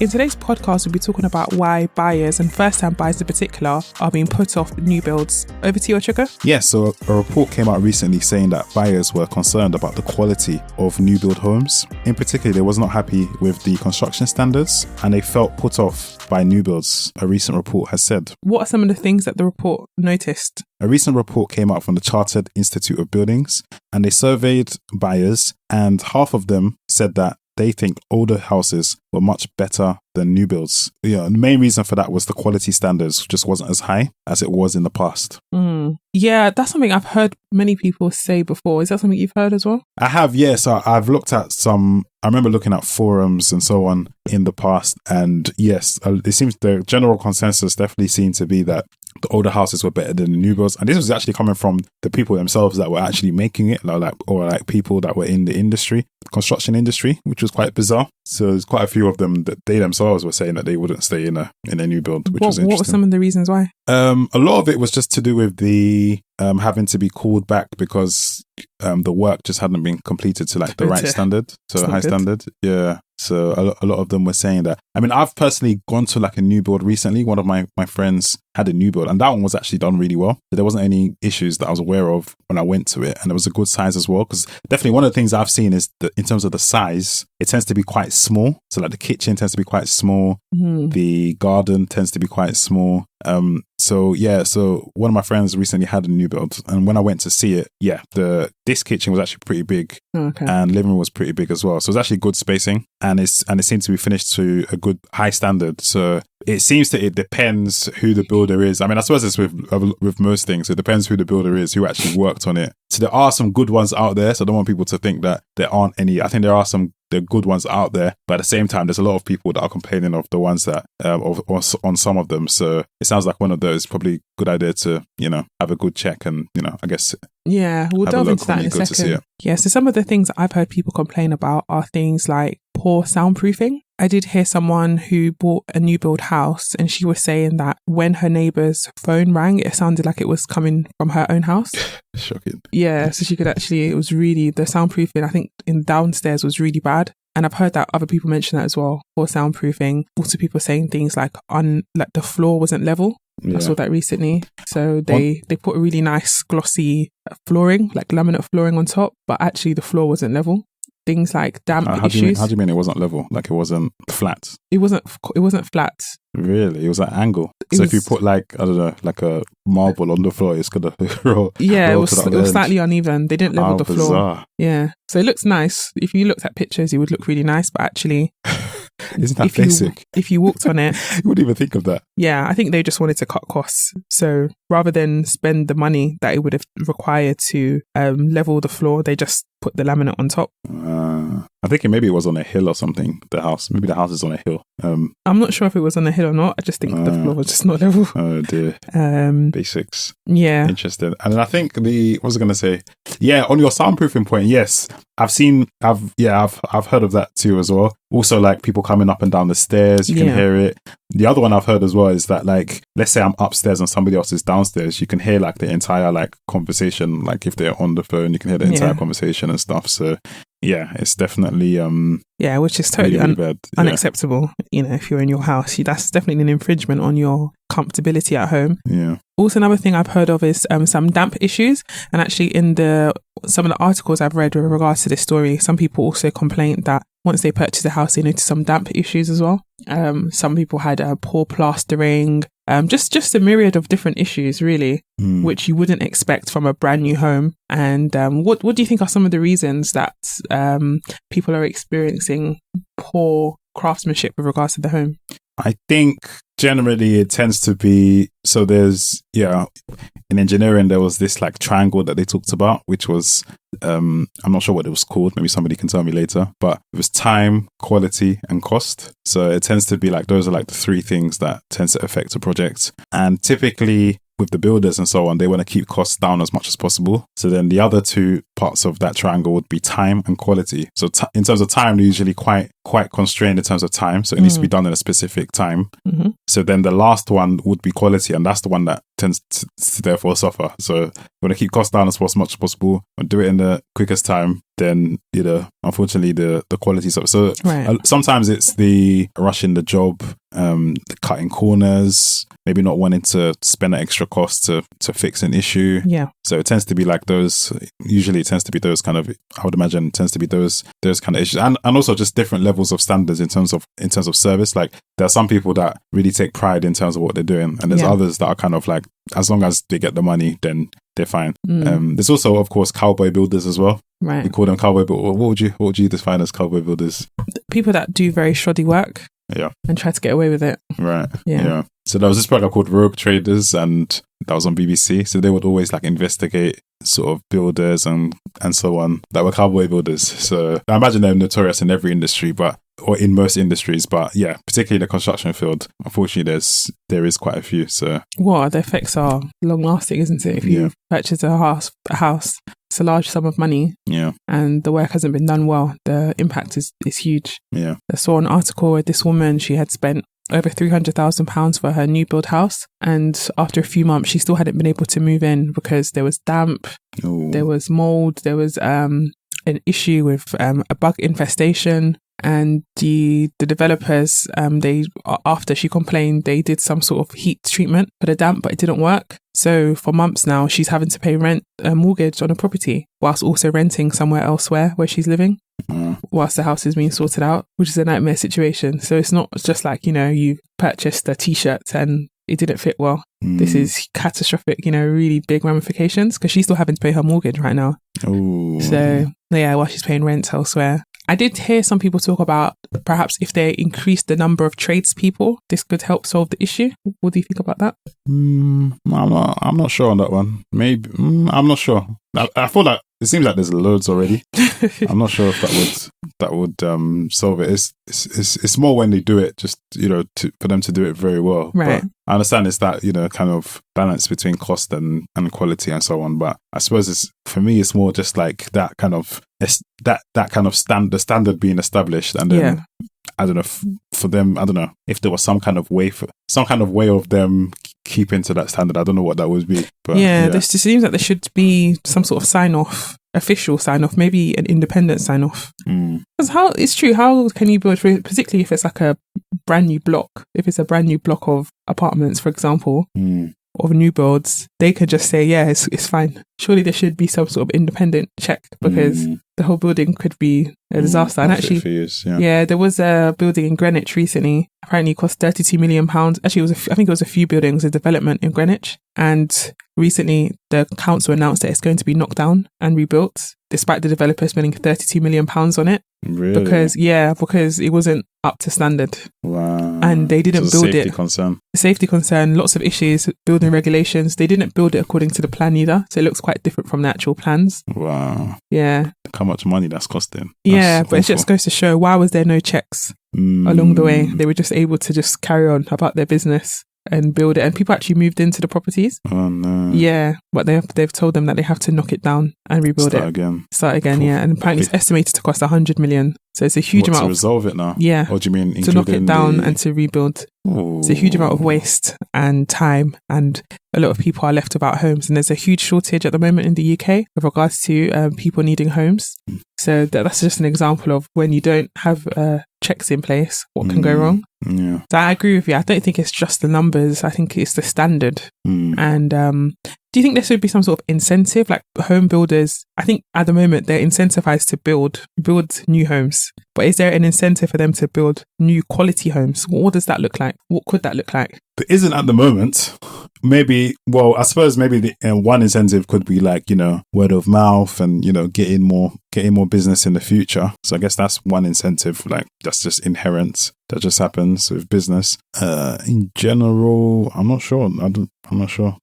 In today's podcast, we'll be talking about why buyers and first-time buyers in particular are being put off new builds. Over to you, Chuka. Yes, so a report came out recently saying that buyers were concerned about the quality of new build homes. In particular, they was not happy with the construction standards and they felt put off by new builds, a recent report has said. What are some of the things that the report noticed? A recent report came out from the Chartered Institute of Buildings and they surveyed buyers and half of them said that they think older houses were much better than new builds. The main reason for that was the quality standards just wasn't as high as it was in the past. Yeah, that's something I've heard many people say before. Is that something you've heard as well? I have, yes. I've looked at I remember looking at forums and so on in the past. And yes, it seems the general consensus definitely seemed to be that the older houses were better than the new builds. And this was actually coming from the people themselves that were actually making it, like people that were in the industry, construction industry, which was quite bizarre. So there's quite a few of them that they themselves were saying that they wouldn't stay in a new build, which was interesting. What were some of the reasons why? A lot of it was just to do with the having to be called back because the work just hadn't been completed to like the right standard, so high standard. Yeah. So a lot of them were saying that. I mean, I've personally gone to like a new build recently. One of my friends had a new build and that one was actually done really well. There wasn't any issues that I was aware of when I went to it, and it was a good size as well, because definitely one of the things I've seen is that in terms of the size, it tends to be quite small. So like the kitchen tends to be quite small. The garden tends to be quite small. So one of my friends recently had a new build, and when I went to see it, this kitchen was actually pretty big, and living room was pretty big as well. So it was actually good spacing, and it seemed to be finished to a good high standard. So it depends who the builder is. I mean, I suppose it's with most things. It depends who the builder is, who actually worked on it. So there are some good ones out there. So I don't want people to think that there aren't any. I think there are the good ones out there, but at the same time, there's a lot of people that are complaining of the ones that on some of them. So it sounds like one of those probably good idea to have a good check and I guess. Yeah, we'll delve into that in a second. Yeah, so some of the things I've heard people complain about are things like poor soundproofing. I did hear someone who bought a new build house and she was saying that when her neighbour's phone rang, it sounded like it was coming from her own house. Shocking. Yeah, so she could it was really, the soundproofing, I think in downstairs was really bad. And I've heard that other people mention that as well, for soundproofing. Also people saying things like the floor wasn't level. Yeah. I saw that recently. So they put a really nice glossy flooring, like laminate flooring on top, but actually the floor wasn't level. Things like damp issues. How do you mean it wasn't level? Like it wasn't flat? It wasn't flat. Really? It was at angle. If you put like a marble on the floor, it's gonna roll. Yeah, it was slightly uneven. They didn't level the floor. Bizarre. Yeah. So it looks nice. If you looked at pictures, it would look really nice, but actually isn't that basic? If you walked on it, you wouldn't even think of that. Yeah, I think they just wanted to cut costs. So rather than spend the money that it would have required to level the floor, they just put the laminate on top. I'm thinking maybe it was on a hill or something. Maybe the house is on a hill. I'm not sure if it was on a hill or not. I just think the floor was just not level. Oh dear. Basics. Yeah. Interesting. And then I think what was I going to say? Yeah, on your soundproofing point, yes, I've heard of that too as well. Also, like people coming up and down the stairs, you can hear it. The other one I've heard as well is that, like, let's say I'm upstairs and somebody else is downstairs, you can hear like the entire like conversation. Like if they're on the phone, you can hear the entire conversation and stuff. So yeah, it's definitely which is totally really bad. Unacceptable. If you're in your house, that's definitely an infringement on your comfortability at home. Yeah. Also, another thing I've heard of is some damp issues, and actually in some of the articles I've read with regards to this story, some people also complained that once they purchased a house, they noticed some damp issues as well. Some people had poor plastering, just a myriad of different issues, really, which you wouldn't expect from a brand new home. And what do you think are some of the reasons that people are experiencing poor craftsmanship with regards to the home? I think generally it tends to be, so there's, in engineering, there was this like triangle that they talked about, which was, I'm not sure what it was called. Maybe somebody can tell me later, but it was time, quality and cost. So it tends to be like, those are like the three things that tends to affect a project. And typically with the builders and so on, they want to keep costs down as much as possible. So then the other two parts of that triangle would be time and quality. So in terms of time, they're usually quite constrained in terms of time. So it needs to be done in a specific time. Mm-hmm. So then the last one would be quality, and that's the one that tends to therefore suffer. So you want to keep costs down as much as possible and do it in the quickest time. Then, unfortunately, the quality's up. So sometimes it's the rushing the job, the cutting corners, maybe not wanting to spend an extra cost to fix an issue. Yeah. So it tends to be like those. Usually, it tends to be those kind of. I would imagine it tends to be those kind of issues, and also just different levels of standards in terms of service. Like there are some people that really take pride in terms of what they're doing, and there's others that are kind of like, as long as they get the money, then they're fine. There's also, of course, cowboy builders as well. Right. We call them cowboy builders. What would you define as cowboy builders? People that do very shoddy work. Yeah. And try to get away with it. Right. Yeah. So there was this program called Rogue Traders, and that was on BBC. So they would always like investigate sort of builders and so on that were cowboy builders. So I imagine they're notorious in every industry, or in most industries, but yeah, particularly in the construction field, unfortunately, there is quite a few. So the effects are long lasting, isn't it? If you purchase a house, it's a large sum of money, and the work hasn't been done well, the impact is huge. Yeah, I saw an article where this woman, she had spent over £300,000 for her new build house, and after a few months, she still hadn't been able to move in because there was damp, there was mold, there was an issue with a bug infestation. And the developers, after she complained, they did some sort of heat treatment for the damp, but it didn't work. So for months now, she's having to pay a mortgage on a property, whilst also renting somewhere elsewhere where she's living, whilst the house is being sorted out, which is a nightmare situation. So it's not just like, you purchased a t-shirt and it didn't fit well. This is catastrophic, really big ramifications, because she's still having to pay her mortgage right now. So while she's paying rent elsewhere. I did hear some people talk about perhaps if they increase the number of tradespeople, this could help solve the issue. What do you think about that? I'm not sure on that one. Maybe I'm not sure. I feel like it seems like there's loads already. I'm not sure if that would solve it. It's more when they do it, just for them to do it very well. Right. But I understand it's that kind of balance between cost and quality and so on. But I suppose for me it's more just like that kind of the standard being established, and then I don't know, for them, I don't know if there was some kind of way of them keeping to that standard. I don't know what that would be. But there seems like there should be some sort of sign-off, official sign-off, maybe an independent sign-off. Because how can you build, particularly if it's like a brand new block, if it's a brand new block of apartments, for example, of new builds, they could just say, it's fine. Surely there should be some sort of independent check, because the whole building could be a disaster. And actually, there was a building in Greenwich recently. Apparently it cost £32 million. Actually, I think it was a few buildings, a development in Greenwich. And recently the council announced that it's going to be knocked down and rebuilt, despite the developer spending £32 million on it. Really? Because it wasn't up to standard. Wow. And they didn't build it. Safety concern. Lots of issues, building regulations. They didn't build it according to the plan either. So it looks quite different from the actual plans. Wow. Yeah. How much money that's costing. But it just goes to show, why was there no checks along the way? They were just able to just carry on about their business and build it, and people actually moved into the properties. Oh no. Yeah, but they've told them that they have to knock it down and rebuild Start again. And apparently it's estimated to cost 100 million. So it's a huge amount to resolve it now. Yeah. Or do you mean to knock it down and to rebuild? Ooh. It's a huge amount of waste and time, and a lot of people are left without homes, and there's a huge shortage at the moment in the UK with regards to people needing homes. So that's just an example of when you don't have checks in place, what can go wrong. Yeah. So I agree with you. I don't think it's just the numbers. I think it's the standard. And do you think there should be some sort of incentive, like home builders? I think at the moment they're incentivized to build new homes. But is there an incentive for them to build new quality homes? What does that look like? What could that look like? There isn't at the moment. Maybe, I suppose maybe the one incentive could be like, word of mouth and, getting more business in the future. So I guess that's one incentive, like that's just inherent. That just happens with business. In general, I'm not sure. I'm not sure.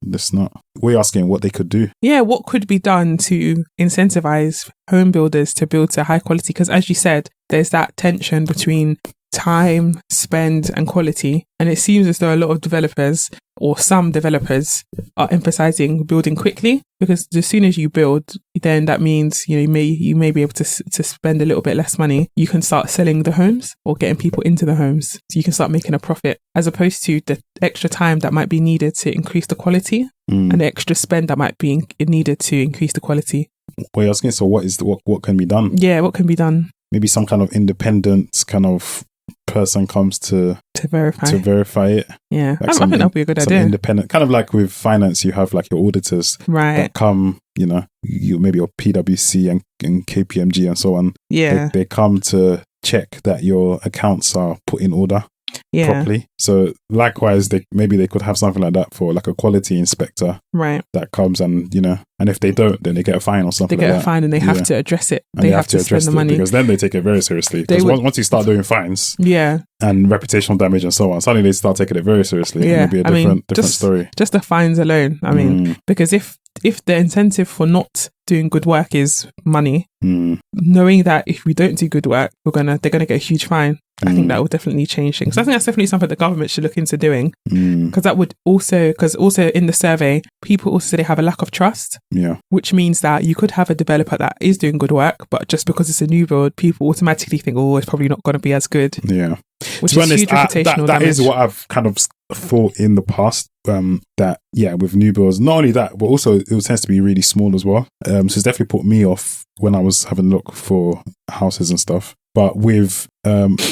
We're asking what they could do. Yeah, what could be done to incentivize home builders to build to high quality? Because as you said, there's that tension between time, spend, and quality. And it seems as though a lot of developers, or some developers, are emphasizing building quickly, because as soon as you build, then that means you may be able to spend a little bit less money. You can start selling the homes or getting people into the homes, so you can start making a profit, as opposed to the extra time that might be needed to increase the quality and the extra spend that might be needed to increase the quality. Well, I was going to say, what can be done? Yeah, what can be done? Maybe some kind of independent kind of person comes to verify it. Yeah, like I think that'd be a good idea. Independent, kind of like with finance, you have like your auditors that come, you maybe your PwC and KPMG and so on. Yeah, they come to check that your accounts are put in order properly. So likewise, they could have something like that for like a quality inspector, right? That comes and and if they don't, then they get a fine or something. They get like a fine and they have to address it. And they have to spend the money, because then they take it very seriously. Because once you start doing fines, and reputational damage and so on, suddenly they start taking it very seriously. Yeah, it'll be a different story. Just the fines alone. I mean, because if the incentive for not doing good work is money, knowing that if we don't do good work, they're gonna get a huge fine. I think that will definitely change things. I think that's definitely something the government should look into doing, because that would also in the survey, people also say they have a lack of trust. Yeah, which means that you could have a developer that is doing good work, but just because it's a new build, people automatically think, oh, it's probably not going to be as good. Yeah, which is huge reputational damage. That is what I've kind of thought in the past. With new builds, not only that, but also it tends to be really small as well. So it's definitely put me off when I was having a look for houses and stuff. But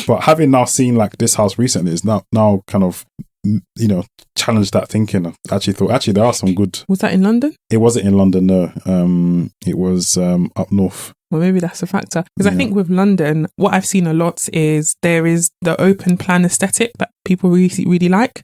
but having now seen like this house recently is now kind of challenged that thinking. I actually thought there are some good. Was that in London? It wasn't in London, no. It was up north. Well, maybe that's a factor, because I think with London, what I've seen a lot is there is the open plan aesthetic that people really, really like.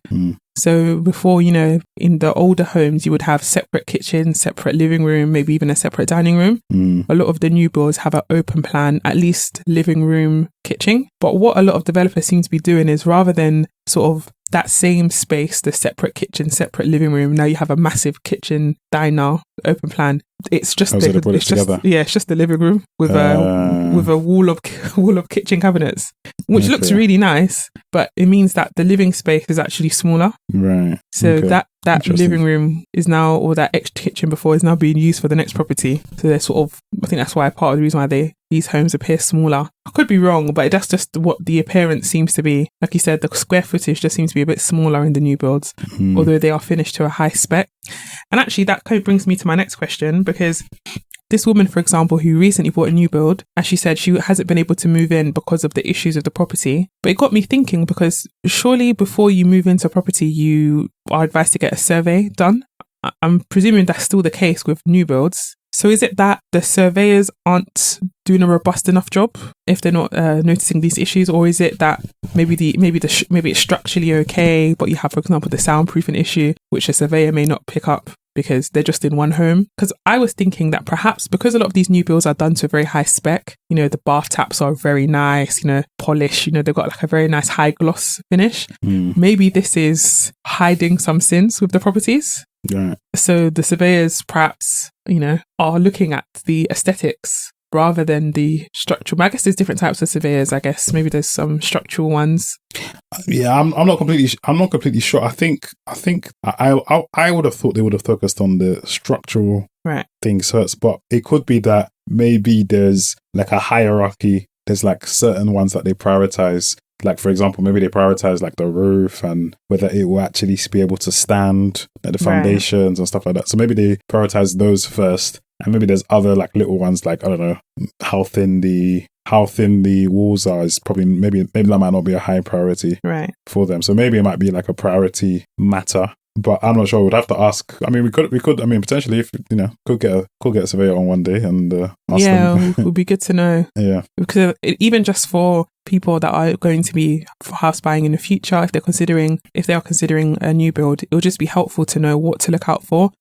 So before, in the older homes, you would have separate kitchen, separate living room, maybe even a separate dining room. A lot of the new builds have an open plan, at least living room, kitchen. But what a lot of developers seem to be doing is, rather than sort of that same space, the separate kitchen, separate living room, now you have a massive kitchen, diner, open plan. It's just it's just the living room with a wall of kitchen cabinets, which looks really nice, but it means that the living space is actually smaller. Right. So that living room is now, or that extra kitchen before, is now being used for the next property. So they're sort of, I think that's why part of the reason why these homes appear smaller. I could be wrong, but that's just what the appearance seems to be. Like you said, the square footage just seems to be a bit smaller in the new builds, although they are finished to a high spec. And actually that kind of brings me to my next question, because this woman, for example, who recently bought a new build, as she said, she hasn't been able to move in because of the issues of the property. But it got me thinking, because surely before you move into a property, you are advised to get a survey done. I'm presuming that's still the case with new builds. So is it that the surveyors aren't doing a robust enough job if they're not noticing these issues, or is it that maybe it's structurally okay, but you have, for example, the soundproofing issue, which a surveyor may not pick up because they're just in one home? Because I was thinking that perhaps because a lot of these new builds are done to a very high spec, the bath taps are very nice, polished, they've got like a very nice high gloss finish. Maybe this is hiding some sins with the properties. Yeah. So the surveyors perhaps, are looking at the aesthetics rather than the structural. But I guess there's different types of surveyors. I guess maybe there's some structural ones. Yeah, I'm not completely sure. I think I would have thought they would have focused on the structural things first, but it could be that maybe there's like a hierarchy. There's like certain ones that they prioritize. Like, for example, maybe they prioritize like the roof and whether it will actually be able to stand, like the foundations and stuff like that. So maybe they prioritize those first. And maybe there's other like little ones, like, I don't know, how thin the walls are is probably, maybe that might not be a high priority for them. So maybe it might be like a priority matter. But I'm not sure. We'd have to ask. I mean, we could. I mean, potentially, if could get a surveyor on one day and ask them. It would be good to know. Yeah, because even just for people that are going to be house buying in the future, if they are considering a new build, it will just be helpful to know what to look out for.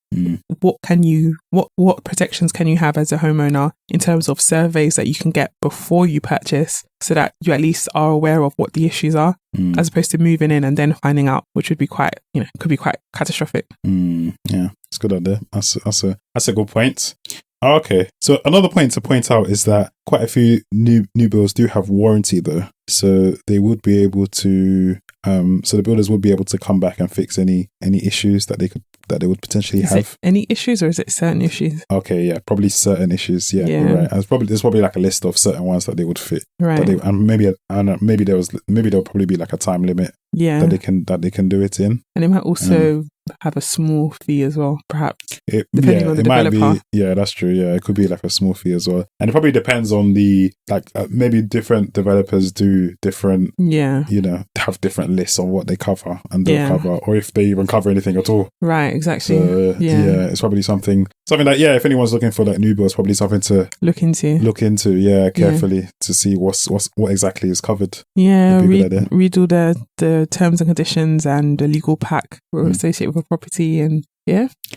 What protections can you have as a homeowner in terms of surveys that you can get before you purchase, so that you at least are aware of what the issues are, as opposed to moving in and then finding out, which would be quite, could be quite catastrophic. Yeah, it's a good idea. That's a good point. Oh, okay. So another point to point out is that quite a few new builds do have warranty though. So they would be able to, so the builders would be able to come back and fix any issues that they would potentially have. Is it any issues or is it certain issues? Okay, yeah, probably certain issues. Yeah, you're right. There's probably like a list of certain ones that they would fit. Right. And maybe there'll probably be like a time limit. Yeah. That they can do it in. And it might also have a small fee as well, perhaps. Depending on the developer. Might be, yeah, that's true. Yeah, it could be like a small fee as well. And it probably depends on the, like, maybe different developers do different, have different lists on what they cover and they'll cover, or if they even cover anything at all. Right, exactly. So, it's probably something that, if anyone's looking for like new builds, probably something to look into, carefully to see what exactly is covered. Yeah, read all the terms and conditions and the legal pack associated with a property, and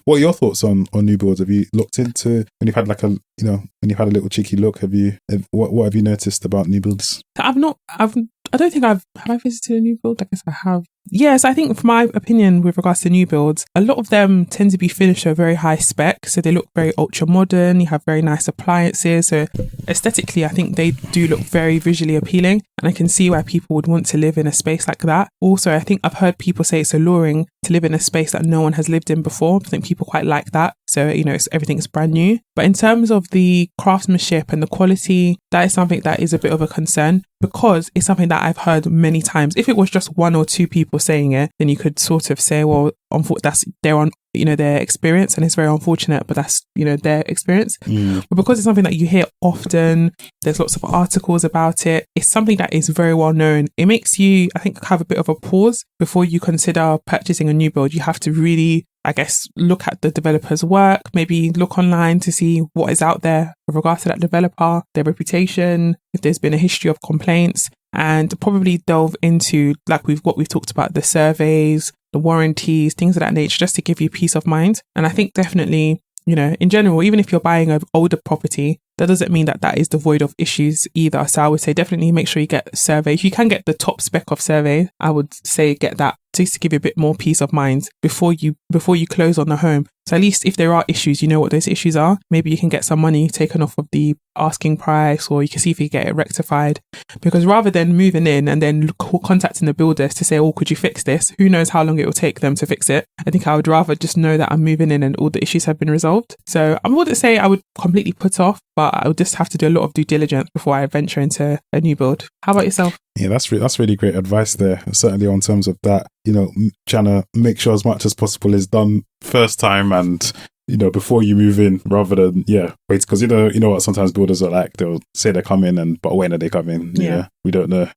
What are your thoughts on new builds? Have you looked into, when you've had like when you've had a little cheeky look, what have you noticed about new builds? I don't think have I visited a new build? I guess I have. Yes, I think from my opinion with regards to new builds, a lot of them tend to be finished at a very high spec. So they look very ultra modern. You have very nice appliances. So aesthetically, I think they do look very visually appealing. And I can see why people would want to live in a space like that. Also, I think I've heard people say it's alluring to live in a space that no one has lived in before. I think people quite like that. So, everything's brand new. But in terms of the craftsmanship and the quality, that is something that is a bit of a concern, because it's something that I've heard many times. If it was just one or two people saying it, then you could sort of say, well, that's their experience, and it's very unfortunate, but that's, their experience. But because it's something that you hear often, there's lots of articles about it, it's something that is very well known. It makes you, I think, have a bit of a pause before you consider purchasing a new build. You have to really, I guess, look at the developer's work, maybe look online to see what is out there with regards to that developer, their reputation, if there's been a history of complaints, and probably delve into what we've talked about, the surveys, the warranties, things of that nature, just to give you peace of mind. And I think definitely, in general, even if you're buying an older property, that doesn't mean that is devoid of issues either. So I would say definitely make sure you get a survey. If you can get the top spec of survey, I would say get that, just to give you a bit more peace of mind before you close on the home. So at least if there are issues, you know what those issues are. Maybe you can get some money taken off of the asking price, or you can see if you get it rectified. Because rather than moving in and then contacting the builders to say, oh, could you fix this? Who knows how long it will take them to fix it? I think I would rather just know that I'm moving in and all the issues have been resolved. So I wouldn't say I would completely put off, but I would just have to do a lot of due diligence before I venture into a new build. How about yourself? Yeah, that's really great advice there. Certainly on terms of that, trying to make sure as much as possible is done first time, and before you move in, rather than wait, because you know what sometimes builders are like, they'll say they come in, but when are they coming? We don't know.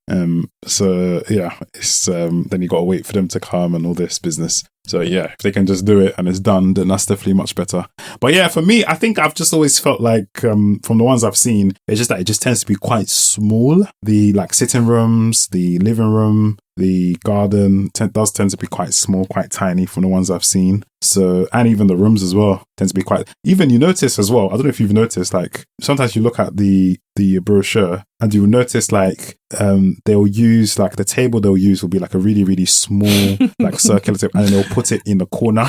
So it's then you got to wait for them to come and all this business. So if they can just do it and it's done, then that's definitely much better. But for me, I think I've just always felt like from the ones I've seen, it's just that it just tends to be quite small. The sitting rooms, the living room, the garden does tend to be quite small, quite tiny from the ones I've seen. So, and even the rooms as well tend to be quite, even you notice as well, I don't know if you've noticed, sometimes you look at the brochure and you'll notice they'll use the table they'll use will be a really, really small circular table, and then they'll put it in the corner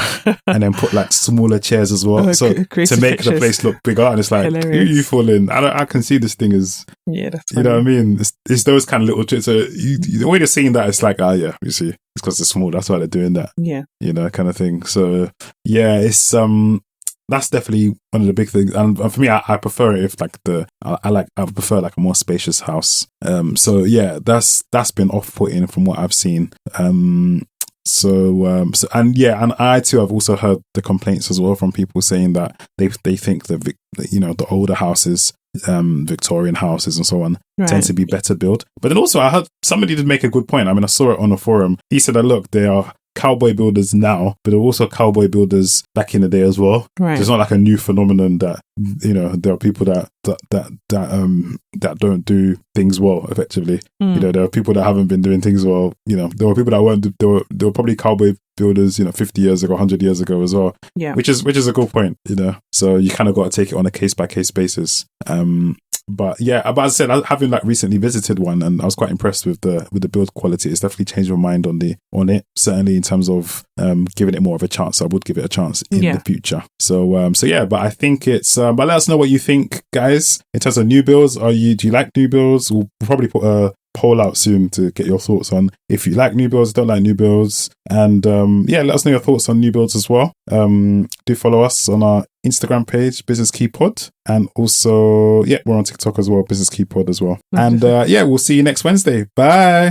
and then put smaller chairs as well. So to make the place look bigger, and it's you fall in. I can see this thing is, that's funny. You know what I mean? It's those kind of little tricks. So the way they're seeing that, it's you see, it's because they're small. That's why they're doing that. Yeah. Kind of thing. So it's that's definitely one of the big things, and for me, I prefer it if I prefer a more spacious house. So that's been off-putting from what I've seen. And I too have also heard the complaints as well from people saying that they think the older houses, Victorian houses and so on, tend to be better built. But then also I heard somebody did make a good point. I mean, I saw it on a forum. He said that look, they are cowboy builders now, but they're also cowboy builders back in the day as well. Right. It's not a new phenomenon that there are people that don't do things well effectively. There are people that haven't been doing things well. There were people that weren't. There were probably cowboy builders 50 years ago, 100 years ago as well. Yeah, which is a good point. So you kind of got to take it on a case by case basis. But yeah, but as I said, having like recently visited one, and I was quite impressed with the build quality. It's definitely changed my mind on it. Certainly in terms of giving it more of a chance. I would give it a chance in the future. So yeah, but I think it's but let us know what you think, guys, in terms of new builds. Do you like new builds? We'll probably put a poll out soon to get your thoughts on if you like new builds, don't like new builds, and let us know your thoughts on new builds as well. Do follow us on our Instagram page, Business Key Pod, and also we're on TikTok as well, Business Key Pod as well. And we'll see you next Wednesday. Bye.